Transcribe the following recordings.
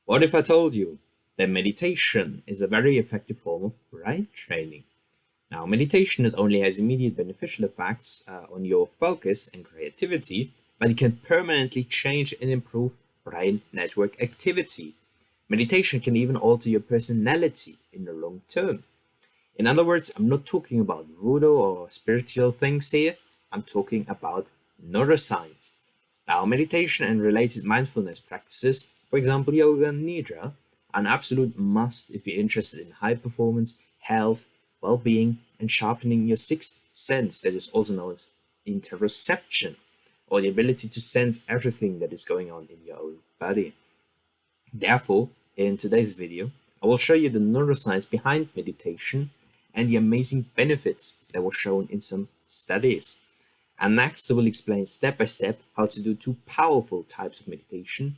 What if I told you that meditation is a very effective form of brain training? Now, meditation not only has immediate beneficial effects on your focus and creativity, but it can permanently change and improve brain network activity. Meditation can even alter your personality in the long term. In other words, I'm not talking about voodoo or spiritual things here. I'm talking about neuroscience. Now, meditation and related mindfulness practices, for example, yoga and nidra, are an absolute must if you're interested in high performance, health, well-being, and sharpening your sixth sense, that is also known as interoception, or the ability to sense everything that is going on in your own body. Therefore, in today's video, I will show you the neuroscience behind meditation and the amazing benefits that were shown in some studies. And next, I will explain step by step how to do two powerful types of meditation: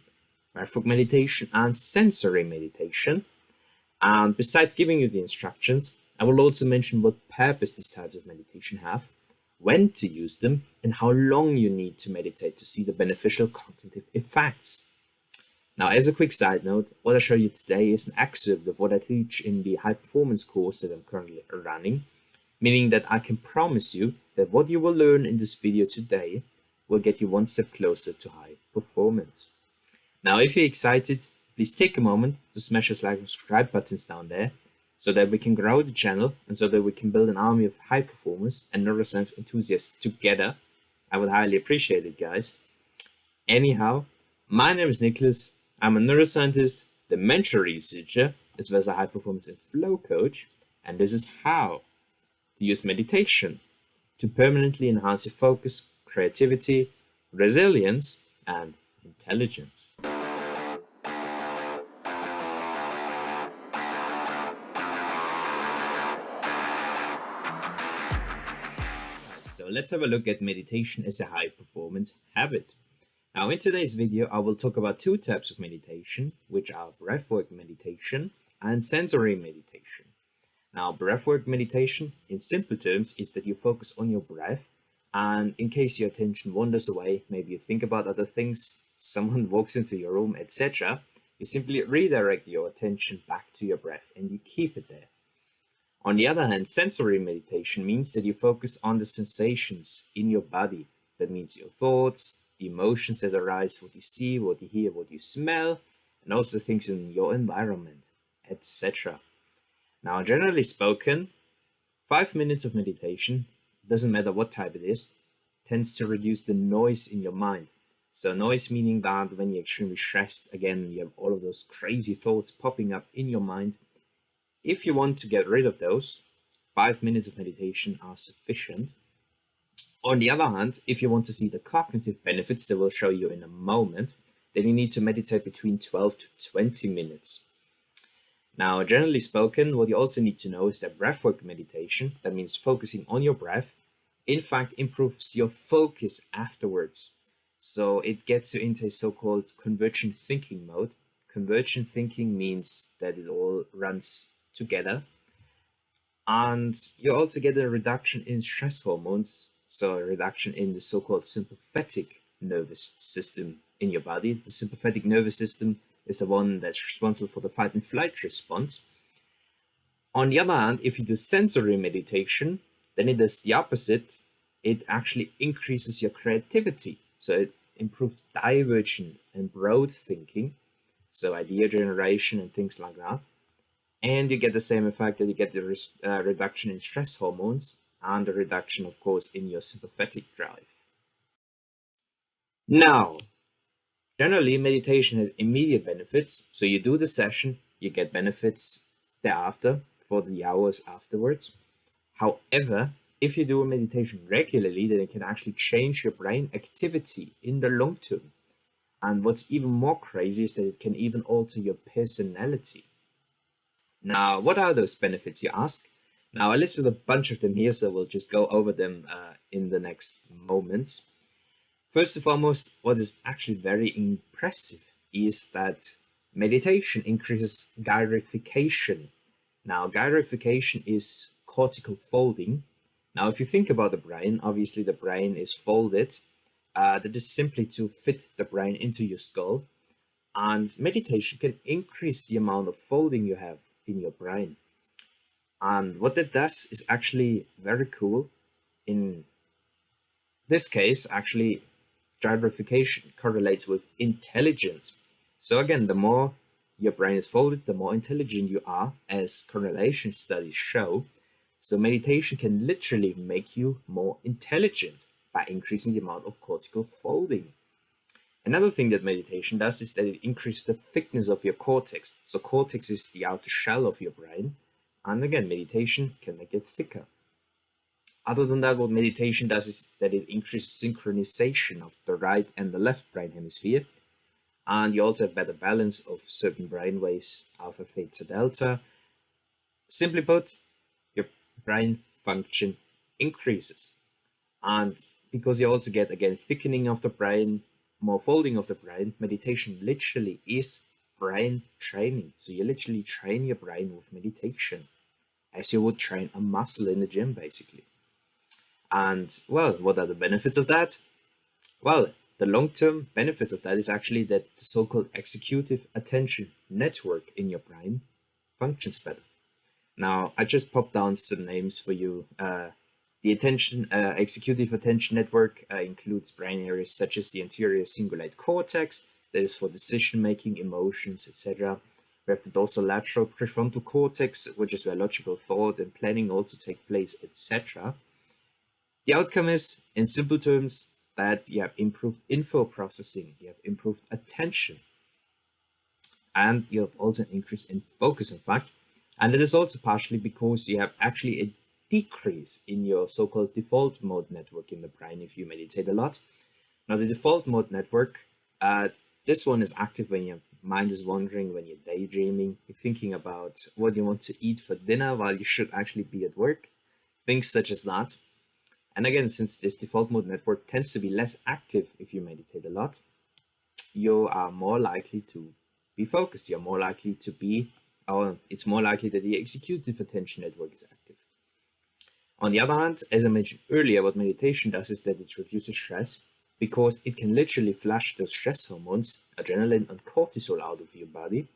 breathwork meditation and sensory meditation. And besides giving you the instructions, I will also mention what purpose these types of meditation have, when to use them, and how long you need to meditate to see the beneficial cognitive effects. Now, as a quick side note, what I show you today is an excerpt of what I teach in the high performance course that I'm currently running, meaning that I can promise you that what you will learn in this video today will get you one step closer to high performance. Now, if you're excited, please take a moment to smash those like and subscribe buttons down there so that we can grow the channel and so that we can build an army of high performers and neuroscience enthusiasts together. I would highly appreciate it, guys. Anyhow, my name is Nicholas. I'm a neuroscientist, dementia researcher, as well as a high performance and flow coach, and this is how to use meditation to permanently enhance your focus, creativity, resilience, and intelligence. So let's have a look at meditation as a high performance habit. Now, in today's video, I will talk about two types of meditation, which are breathwork meditation and sensory meditation. Now, breathwork meditation, in simple terms, is that you focus on your breath, and in case your attention wanders away, maybe you think about other things, someone walks into your room, etc., you simply redirect your attention back to your breath and you keep it there. On the other hand, sensory meditation means that you focus on the sensations in your body. That means your thoughts, the emotions that arise, what you see, what you hear, what you smell, and also things in your environment, etc. Now, generally spoken, 5 minutes of meditation, doesn't matter what type it is, tends to reduce the noise in your mind. So noise meaning that when you're extremely stressed, again, you have all of those crazy thoughts popping up in your mind. If you want to get rid of those, 5 minutes of meditation are sufficient. On the other hand, if you want to see the cognitive benefits that we'll show you in a moment, then you need to meditate between 12 to 20 minutes. Now, generally spoken, what you also need to know is that breathwork meditation, that means focusing on your breath, in fact improves your focus afterwards. So it gets you into a so-called convergent thinking mode. Convergent thinking means that it all runs together. And you also get a reduction in stress hormones, so a reduction in the so-called sympathetic nervous system in your body. The sympathetic nervous system is the one that's responsible for the fight and flight response. On the other hand, if you do sensory meditation, then it does the opposite. It actually increases your creativity. So it improves divergent and broad thinking, so idea generation and things like that. And you get the same effect that you get the reduction in stress hormones and the reduction, of course, in your sympathetic drive. Now, generally, meditation has immediate benefits. So you do the session, you get benefits thereafter for the hours afterwards. However, if you do a meditation regularly, then it can actually change your brain activity in the long term. And what's even more crazy is that it can even alter your personality. Now, what are those benefits, you ask? Now, I listed a bunch of them here, so we'll just go over them in the next moments. First and foremost, what is actually very impressive is that meditation increases gyrification. Now, gyrification is cortical folding. Now, if you think about the brain, obviously the brain is folded. That is simply to fit the brain into your skull. And meditation can increase the amount of folding you have in your brain. And what that does is actually very cool. In this case, actually, gyrification correlates with intelligence. So again, the more your brain is folded, the more intelligent you are, as correlation studies show. So meditation can literally make you more intelligent by increasing the amount of cortical folding. Another thing that meditation does is that it increases the thickness of your cortex. So cortex is the outer shell of your brain. And again, meditation can make it thicker. Other than that, what meditation does is that it increases synchronization of the right and the left brain hemisphere. And you also have better balance of certain brain waves, alpha, theta, delta. Simply put, your brain function increases. And because you also get, again, thickening of the brain, more folding of the brain, meditation literally is brain training. So you literally train your brain with meditation, as you would train a muscle in the gym, basically. And, well, what are the benefits of that? Well, the long-term benefits of that is actually that the so-called executive attention network in your brain functions better. Now, I just popped down some names for you. The executive attention network includes brain areas such as the anterior cingulate cortex, that is for decision-making, emotions, etc. We have the dorsolateral prefrontal cortex, which is where logical thought and planning also take place, etc. The outcome is, in simple terms, that you have improved info processing, you have improved attention, and you have also an increase in focus, in fact. And it is also partially because you have actually a decrease in your so-called default mode network in the brain if you meditate a lot. Now, the default mode network, this one is active when your mind is wandering, when you're daydreaming, you're thinking about what you want to eat for dinner while you should actually be at work, things such as that. And again, since this default mode network tends to be less active if you meditate a lot, you are more likely to be focused. You're more likely to be, or it's more likely that the executive attention network is active. On the other hand, as I mentioned earlier, what meditation does is that it reduces stress, because it can literally flush those stress hormones, adrenaline and cortisol, out of your body.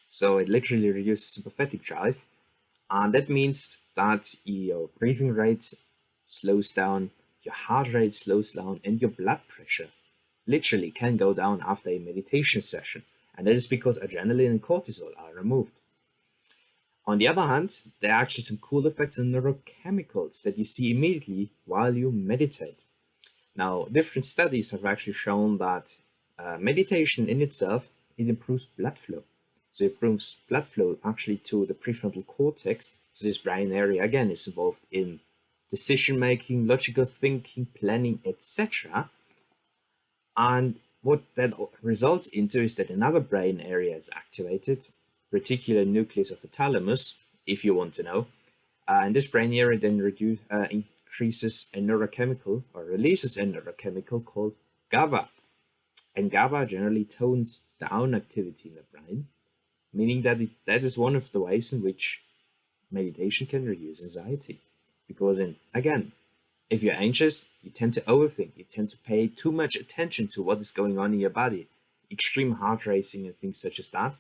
So it literally reduces sympathetic drive. And that means that your breathing rate slows down, your heart rate slows down, and your blood pressure literally can go down after a meditation session. And that is because adrenaline and cortisol are removed. On the other hand, there are actually some cool effects on neurochemicals that you see immediately while you meditate. Now, different studies have actually shown that meditation in itself, it improves blood flow. So it improves blood flow actually to the prefrontal cortex. So this brain area, again, is involved in decision making, logical thinking, planning, etc. And what that results into is that another brain area is activated, reticular nucleus of the thalamus, if you want to know. And this brain area then increases a neurochemical, or releases a neurochemical called GABA. And GABA generally tones down activity in the brain, meaning that that is one of the ways in which meditation can reduce anxiety. Because again, if you're anxious, you tend to overthink, you tend to pay too much attention to what is going on in your body, extreme heart racing and things such as that.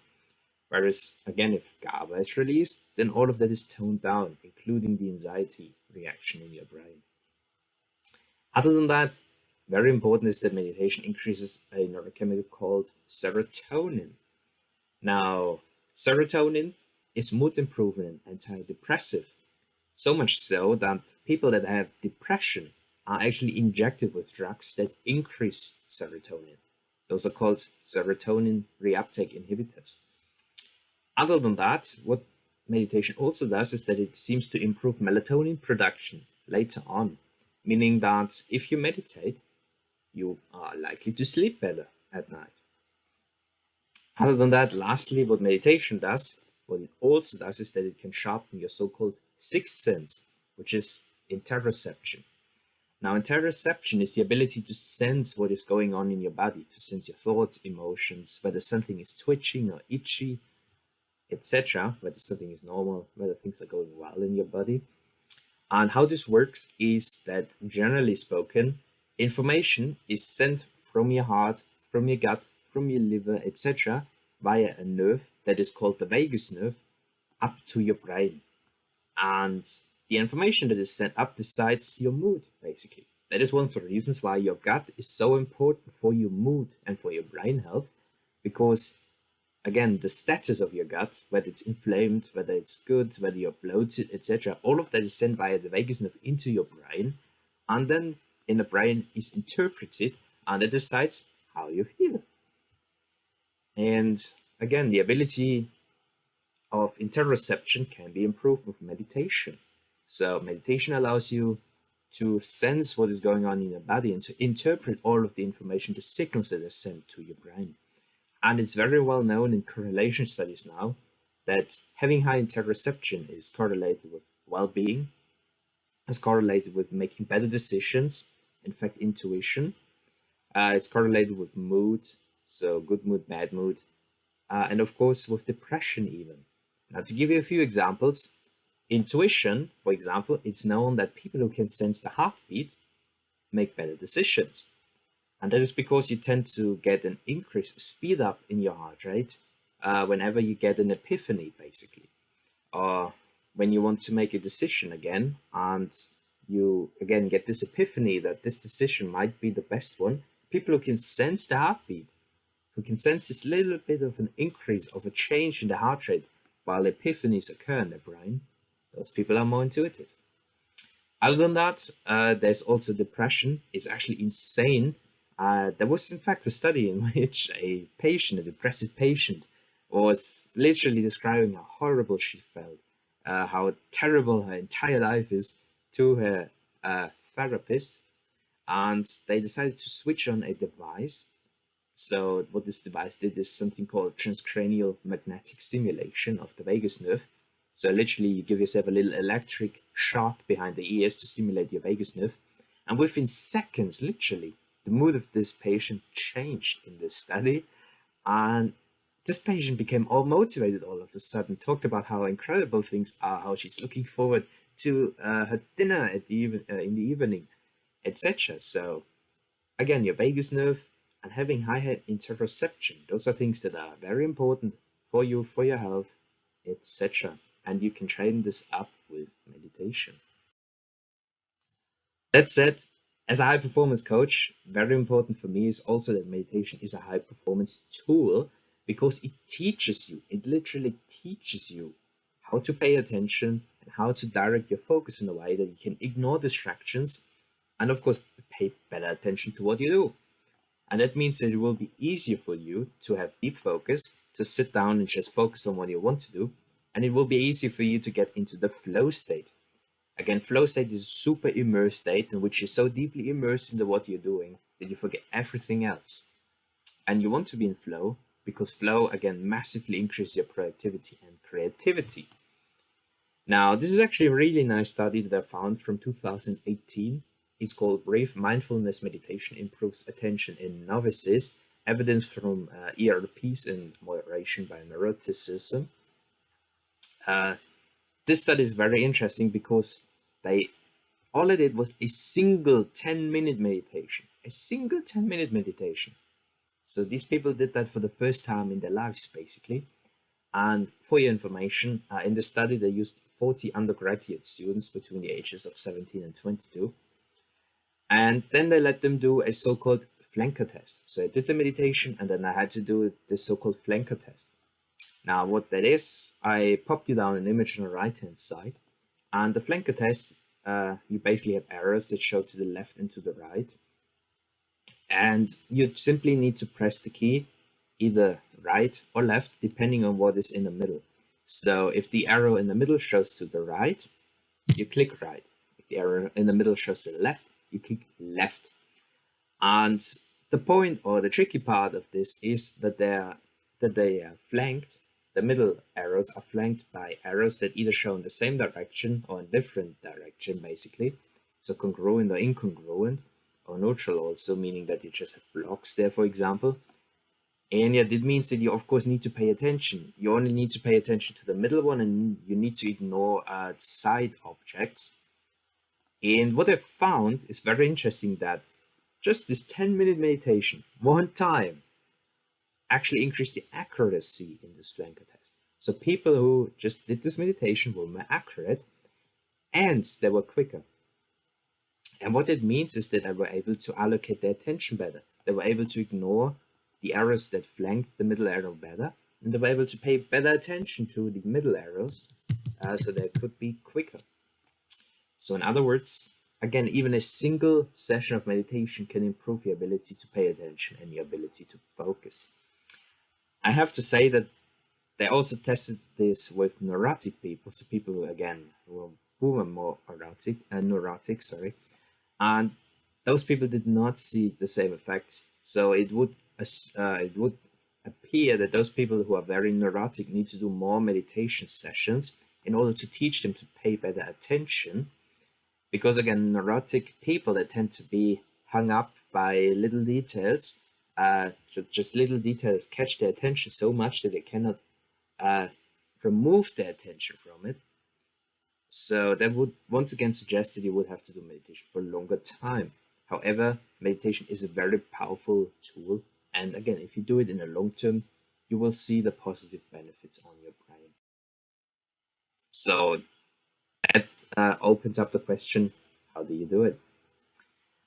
Whereas, again, if GABA is released, then all of that is toned down, including the anxiety reaction in your brain. Other than that, very important is that meditation increases a neurochemical called serotonin. Now, serotonin is mood improvement and antidepressive. So much so that people that have depression are actually injected with drugs that increase serotonin. Those are called serotonin reuptake inhibitors. Other than that, what meditation also does is that it seems to improve melatonin production later on, meaning that if you meditate, you are likely to sleep better at night. Other than that, lastly, what meditation does, what it also does is that it can sharpen your so-called sixth sense, which is interoception. Now, interoception is the ability to sense what is going on in your body, to sense your thoughts, emotions, whether something is twitching or itchy, etc., whether something is normal, whether things are going well in your body. And how this works is that, generally spoken, information is sent from your heart, from your gut, from your liver, etc., via a nerve that is called the vagus nerve up to your brain. And the information that is sent up decides your mood, basically. That is one of the reasons why your gut is so important for your mood and for your brain health, because again, the status of your gut, whether it's inflamed, whether it's good, whether you're bloated, etc., all of that is sent via the vagus nerve into your brain, and then in the brain is interpreted and it decides how you feel. And again, the ability of interoception can be improved with meditation. So meditation allows you to sense what is going on in your body and to interpret all of the information, the signals that are sent to your brain. And it's very well known in correlation studies now that having high interoception is correlated with well-being, is correlated with making better decisions, in fact, intuition. It's correlated with mood, so good mood, bad mood, and of course with depression even. Now, to give you a few examples, intuition, for example, it's known that people who can sense the heartbeat make better decisions. And that is because you tend to get an increase, speed up in your heart rate whenever you get an epiphany, basically. Or when you want to make a decision again, and you again get this epiphany that this decision might be the best one, people who can sense the heartbeat, who can sense this little bit of an increase of a change in the heart rate while epiphanies occur in their brain, those people are more intuitive. Other than that, there's also depression. It's actually insane. There was in fact a study in which a depressive patient, was literally describing how horrible she felt, how terrible her entire life is to her therapist, and they decided to switch on a device. So what this device did is something called transcranial magnetic stimulation of the vagus nerve. So literally you give yourself a little electric shock behind the ears to stimulate your vagus nerve. And within seconds, literally, the mood of this patient changed in this study. And this patient became all motivated all of a sudden, talked about how incredible things are, how she's looking forward to her dinner at in the evening, etc. So again, your vagus nerve and having high interoception, those are things that are very important for you, for your health, etc. And you can train this up with meditation. That said, as a high performance coach, very important for me is also that meditation is a high performance tool, because it teaches you, it literally teaches you how to pay attention and how to direct your focus in a way that you can ignore distractions and of course pay better attention to what you do. And that means that it will be easier for you to have deep focus, to sit down and just focus on what you want to do. And it will be easier for you to get into the flow state. Again, flow state is a super immersed state in which you're so deeply immersed into what you're doing that you forget everything else. And you want to be in flow because flow, again, massively increases your productivity and creativity. Now, this is actually a really nice study that I found from 2018. It's called Brief Mindfulness Meditation Improves Attention in Novices, Evidence from ERPs and Moderation by Neuroticism. This study is very interesting because all it did was a single 10-minute meditation. A single 10-minute meditation. So these people did that for the first time in their lives, basically. And for your information, in the study, they used 40 undergraduate students between the ages of 17 and 22. And then they let them do a so-called flanker test. So I did the meditation and then I had to do this so-called flanker test. Now what that is, I popped you down an image on the right-hand side. And the flanker test, you basically have arrows that show to the left and to the right. And you simply need to press the key, either right or left, depending on what is in the middle. So if the arrow in the middle shows to the right, you click right. If the arrow in the middle shows to the left, you click left. And the point or the tricky part of this is that they are flanked. The middle arrows are flanked by arrows that either show in the same direction or in different direction, basically. So congruent or incongruent, or neutral also, meaning that you just have blocks there, for example. And yeah, that means that you of course need to pay attention. You only need to pay attention to the middle one, and you need to ignore side objects. And what I found is very interesting, that just this 10-minute meditation, one time, actually increased the accuracy in this flanker test. So people who just did this meditation were more accurate and they were quicker. And what it means is that they were able to allocate their attention better. They were able to ignore the errors that flanked the middle arrow better, and they were able to pay better attention to the middle arrows so they could be quicker. So in other words, again, even a single session of meditation can improve your ability to pay attention and your ability to focus. I have to say that they also tested this with neurotic people, so people who, again, who were more neurotic, and those people did not see the same effects. So it would appear that those people who are very neurotic need to do more meditation sessions in order to teach them to pay better attention. Because again, neurotic people, they tend to be hung up by little details. Just little details catch their attention so much that they cannot remove their attention from it. So that would once again suggest that you would have to do meditation for a longer time. However, meditation is a very powerful tool. And again, if you do it in the long term, you will see the positive benefits on your brain. So that opens up the question, how do you do it?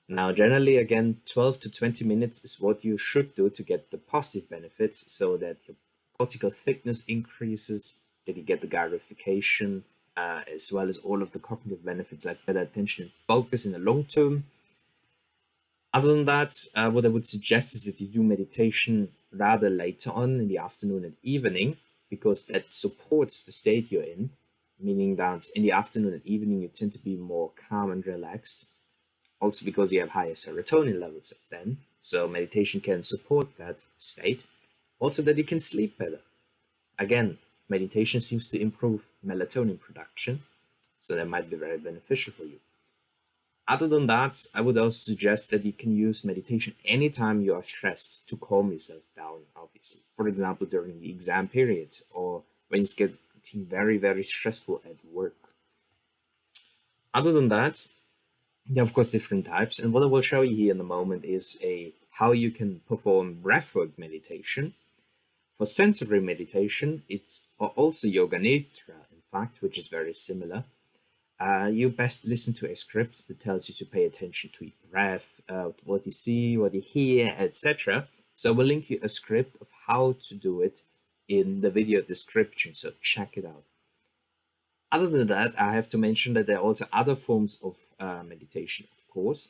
Now, generally, again, 12 to 20 minutes is what you should do to get the positive benefits so that your cortical thickness increases, that you get the gyrification, as well as all of the cognitive benefits like better attention and focus in the long term. Other than that, what I would suggest is that you do meditation rather later on in the afternoon and evening, because that supports the state you're in, meaning that in the afternoon and evening you tend to be more calm and relaxed, also because you have higher serotonin levels then, so meditation can support that state, also that you can sleep better. Again, meditation seems to improve melatonin production, so that might be very beneficial for you. Other than that, I would also suggest that you can use meditation anytime you are stressed to calm yourself down, obviously. For example, during the exam period or when it's getting very, very stressful at work. Other than that, there are of course different types, and what I will show you here in a moment is how you can perform breathwork meditation. For sensory meditation, it's also yoga nidra, in fact, which is very similar. You best listen to a script that tells you to pay attention to your breath, what you see, what you hear, etc. So we'll link you a script of how to do it in the video description, so check it out. Other than that, I have to mention that there are also other forms of meditation, of course.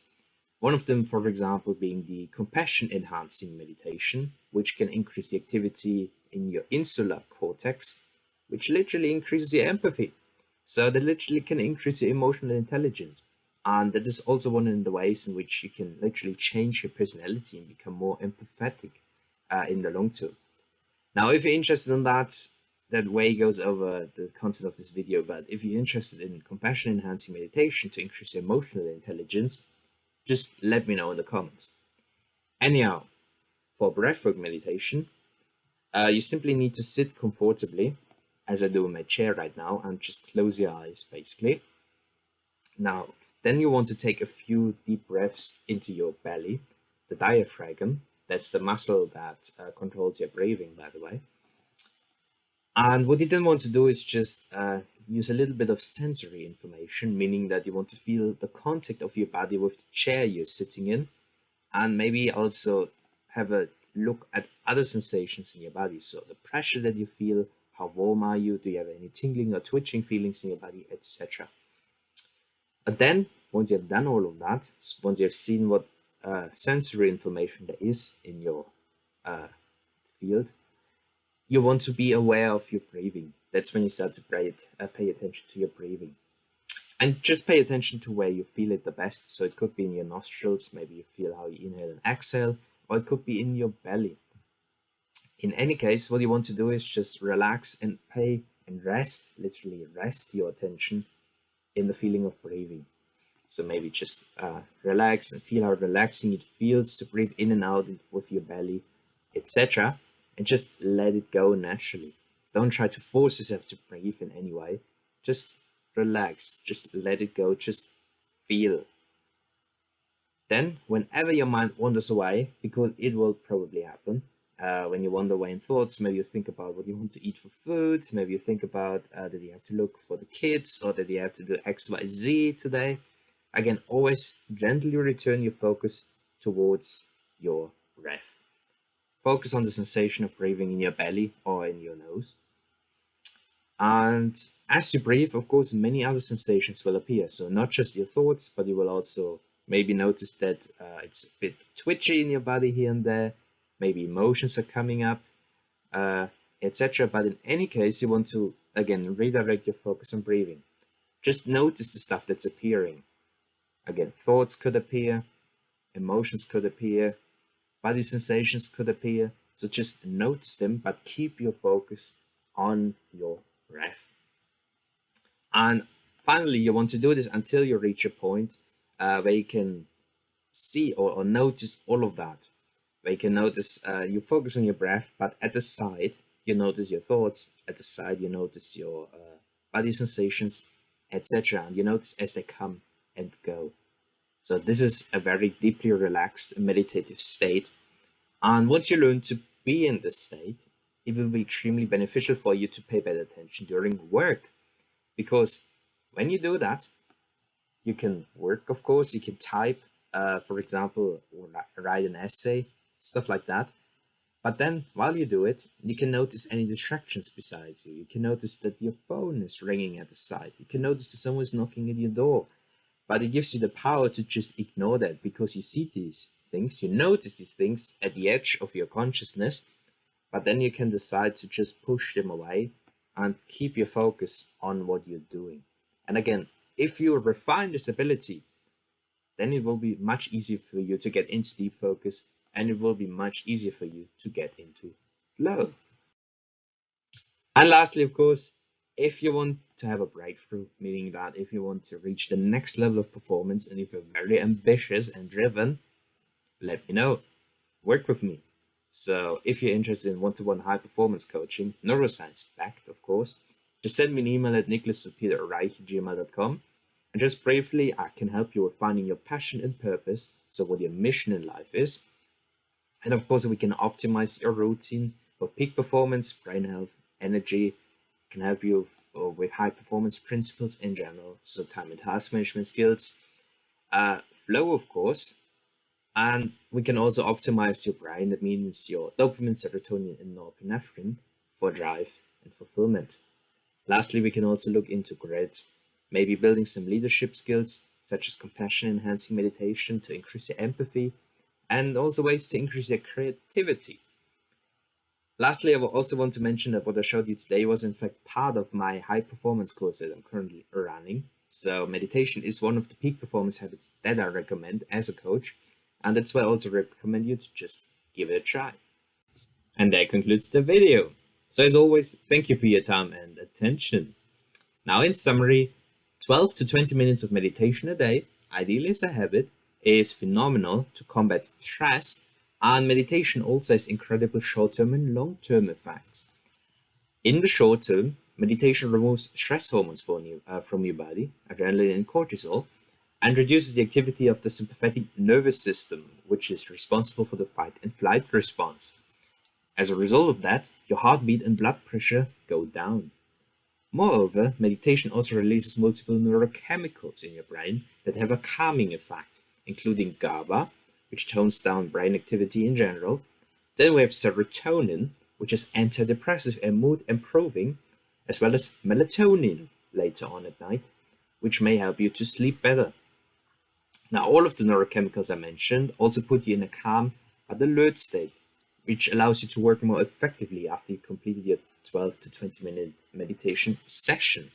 One of them, for example, being the compassion-enhancing meditation, which can increase the activity in your insular cortex, which literally increases your empathy. So that literally can increase your emotional intelligence. And that is also one of the ways in which you can literally change your personality and become more empathetic in the long term. Now, if you're interested in that way goes over the content of this video, but if you're interested in compassion-enhancing meditation to increase your emotional intelligence, just let me know in the comments. Anyhow, for breathwork meditation, you simply need to sit comfortably, as I do in my chair right now, and just close your eyes, basically. Now, then you want to take a few deep breaths into your belly, the diaphragm. That's the muscle that controls your breathing, by the way. And what you then want to do is just use a little bit of sensory information, meaning that you want to feel the contact of your body with the chair you're sitting in, and maybe also have a look at other sensations in your body. So the pressure that you feel, how warm are you, do you have any tingling or twitching feelings in your body, etc. But then, once you've done all of that, once you've seen what sensory information there is in your field, you want to be aware of your breathing. That's when you start to pay attention to your breathing. And just pay attention to where you feel it the best. So it could be in your nostrils, maybe you feel how you inhale and exhale, or it could be in your belly. In any case, what you want to do is just relax and pay and rest, literally rest your attention in the feeling of breathing. So maybe just relax and feel how relaxing it feels to breathe in and out with your belly, etc. And just let it go naturally. Don't try to force yourself to breathe in any way. Just relax, just let it go, just feel. Then, whenever your mind wanders away, because it will probably happen, when you wander away in thoughts, maybe you think about what you want to eat for food. Maybe you think about that you have to look for the kids, or that you have to do X, Y, Z today. Again, always gently return your focus towards your breath. Focus on the sensation of breathing in your belly or in your nose. And as you breathe, of course, many other sensations will appear. So not just your thoughts, but you will also maybe notice that it's a bit twitchy in your body here and there. Maybe emotions are coming up, etc. But in any case, you want to, again, redirect your focus on breathing. Just notice the stuff that's appearing. Again, thoughts could appear, emotions could appear, body sensations could appear. So just notice them, but keep your focus on your breath. And finally, you want to do this until you reach a point where you can see or notice all of that. Where you can notice, you focus on your breath, but at the side, you notice your thoughts. At the side, you notice your body sensations, etc. And you notice as they come and go. So this is a very deeply relaxed meditative state. And once you learn to be in this state, it will be extremely beneficial for you to pay better attention during work. Because when you do that, you can work, of course, you can type, for example, or write an essay, stuff like that. But then while you do it, you can notice any distractions besides you. You can notice that your phone is ringing at the side. You can notice that someone is knocking at your door. But it gives you the power to just ignore that, because you see these things, you notice these things at the edge of your consciousness, but then you can decide to just push them away and keep your focus on what you're doing. And again, if you refine this ability, then it will be much easier for you to get into deep focus, and it will be much easier for you to get into flow. And lastly, of course, if you want to have a breakthrough, meaning that if you want to reach the next level of performance, and if you're very ambitious and driven, let me know. Work with me. So if you're interested in one-to-one high-performance coaching, neuroscience-backed, of course, just send me an email at niklas@peterreich@gmail.com. And just briefly, I can help you with finding your passion and purpose, so what your mission in life is. And of course, we can optimize your routine for peak performance, brain health, energy. Can help you with high performance principles in general, so time and task management skills, flow, of course. And we can also optimize your brain. That means your dopamine, serotonin, and norepinephrine for drive and fulfillment. Lastly, we can also look into grit, maybe building some leadership skills, such as compassion enhancing meditation to increase your empathy, and also ways to increase your creativity. Lastly, I also want to mention that what I showed you today was in fact part of my high performance course that I'm currently running. So meditation is one of the peak performance habits that I recommend as a coach. And that's why I also recommend you to just give it a try. And that concludes the video. So as always, thank you for your time and attention. Now in summary, 12 to 20 minutes of meditation a day, ideally as a habit, is phenomenal to combat stress. And meditation also has incredible short-term and long-term effects. In the short term, meditation removes stress hormones from your body, adrenaline and cortisol, and reduces the activity of the sympathetic nervous system, which is responsible for the fight and flight response. As a result of that, your heartbeat and blood pressure go down. Moreover, meditation also releases multiple neurochemicals in your brain that have a calming effect, including GABA, which tones down brain activity in general. Then we have serotonin, which is antidepressive and mood improving, as well as melatonin later on at night, which may help you to sleep better. Now, all of the neurochemicals I mentioned also put you in a calm but alert state, which allows you to work more effectively after you completed your 12 to 20 minute meditation session.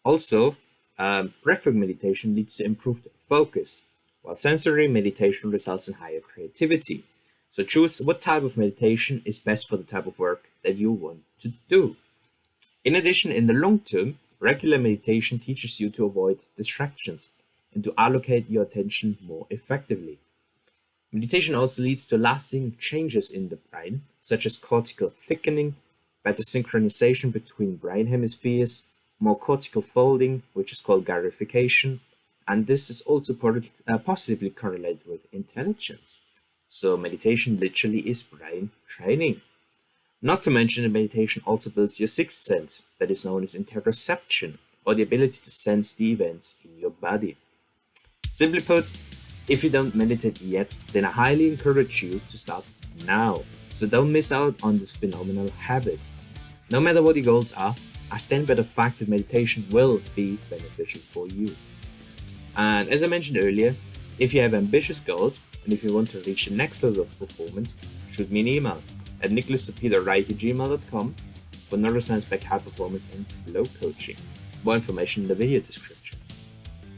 Also, breathwork meditation leads to improved focus, while sensory meditation results in higher creativity. So choose what type of meditation is best for the type of work that you want to do. In addition, in the long term, regular meditation teaches you to avoid distractions and to allocate your attention more effectively. Meditation also leads to lasting changes in the brain, such as cortical thickening, better synchronization between brain hemispheres, more cortical folding, which is called gyrification, and this is also positively correlated with intelligence. So meditation literally is brain training. Not to mention that meditation also builds your sixth sense, that is known as interoception, or the ability to sense the events in your body. Simply put, if you don't meditate yet, then I highly encourage you to start now. So don't miss out on this phenomenal habit. No matter what your goals are, I stand by the fact that meditation will be beneficial for you. And as I mentioned earlier, if you have ambitious goals and if you want to reach the next level of performance, shoot me an email at nicholas.peter@gmail.com for neuroscience-backed high performance and flow coaching. More information in the video description.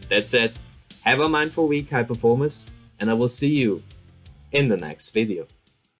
That said, have a mindful week, high performers, and I will see you in the next video.